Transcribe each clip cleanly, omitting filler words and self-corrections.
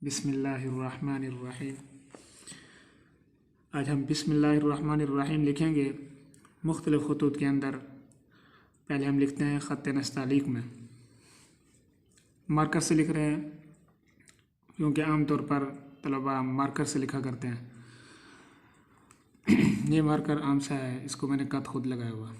बिस्मिल्लाहिर्रहमानिर्रहीम। आज हम बिस्मिल्लाहिर्रहमानिर्रहीम लिखेंगे मुख्तलिफ़ ख़ुतूत के अंदर। पहले हम लिखते हैं ख़त नस्तालीक में, मार्कर से लिख रहे हैं क्योंकि आम तौर पर तलबा मार्कर से लिखा करते हैं। ये मार्कर आम सा है, इसको मैंने ख़त खुद लगाया हुआ।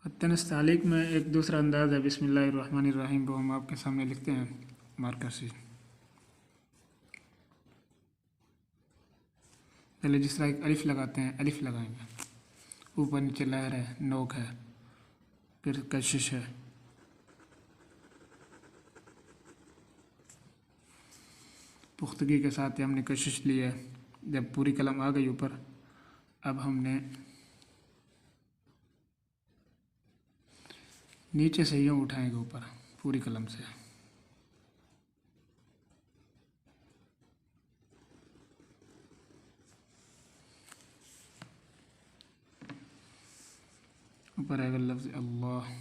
ख़त नस्तालीक में एक दूसरा अंदाज़ है बिस्मिल्लाहिर्रहमानिर्रहीम, वो हम आपके सामने लिखते हैं मार्कर से। पहले जिस तरह एक अलिफ लगाते हैं, अलिफ लगाएंगे, ऊपर नीचे लहर है, नोक है, फिर कशिश है। पुख्तगी के साथ हमने कशिश ली है। जब पूरी कलम आ गई ऊपर, अब हमने नीचे से यूँ उठाएंगे ऊपर पूरी कलम से। ऊपर आएगा लफ्ज़ अल्लाह।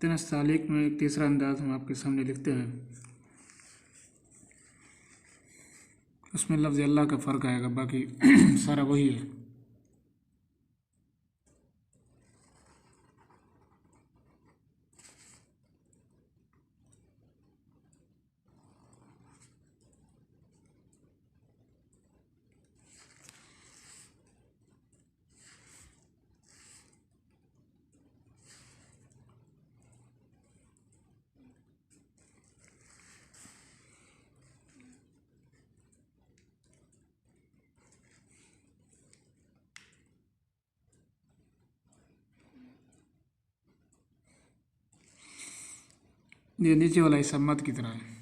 तनस्तालिक में एक तीसरा अंदाज हम आपके सामने लिखते हैं। उसमें लफ्ज़ अल्लाह का फ़र्क आएगा, बाकी सारा वही है। ये नीचे वाला हिस्सा मत की तरह है।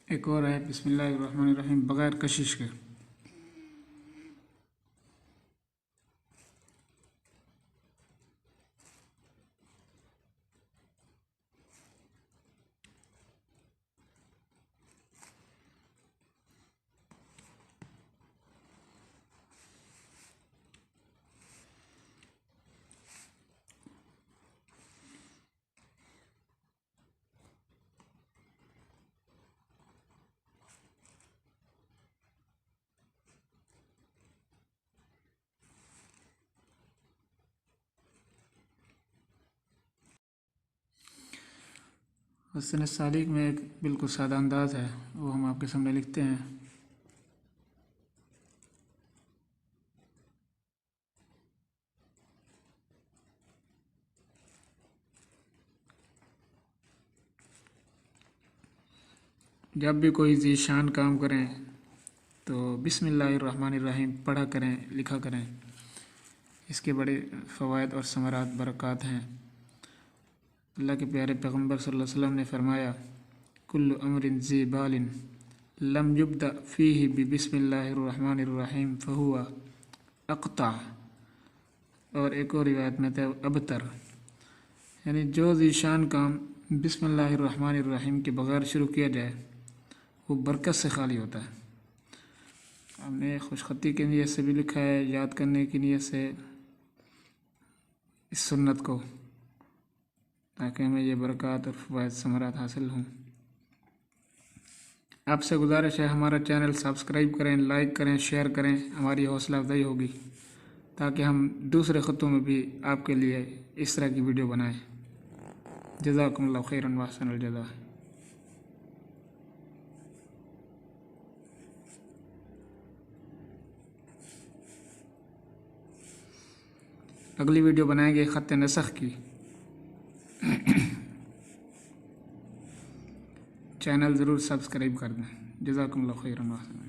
एक और है बिस्मिल्लाहिर्रहमानिर्रहीम बग़ैर कशिश के। हसन सालिक में एक बिल्कुल सादा अंदाज है, वो हम आपके सामने लिखते हैं। जब भी कोई ज़ीशान काम करें तो बिस्मिल्लाहिर्रहमानिर्रहीम पढ़ा करें, लिखा करें। इसके बड़े फ़वाइद और समरात बरक़ात हैं। अल्लाह के प्यारे पैगम्बर सल्लल्लाहु अलैहि वसल्लम ने फरमाया, कुल्लु अमरिन ज़ी बालिन लम युब्दा फ़ीही बि बिस्मिल्लाहिर्रहमानिर्रहीम फ़हुवा अक़ता। और एक और रिवायत में था अबतर, यानी जो ज़ीशान काम बिस्मिल्लाहिर्रहमानिर्रहीम के बग़ैर शुरू किया जाए वो बरकत से खाली होता है। हमने खुशखती की नीयत से भी लिखा है, याद करने की नीयत से इस सुन्नत को, ताकि हमें ये बरक़ात और फ़वाइद समरात हासिल हों। आपसे गुजारिश है हमारा चैनल सब्सक्राइब करें, लाइक करें, शेयर करें, हमारी हौसला अफजाई होगी ताकि हम दूसरे ख़ुतों में भी आपके लिए इस तरह की वीडियो बनाएं। जज़ाकुमुल्लाहु खैरन व अहसनुल जज़ा। अगली वीडियो बनाएंगे ख़त नसख़ की। चैनल ज़रूर सब्सक्राइब कर दें। जज़ाकुमुल्लाहु खैरन व अहसनुल।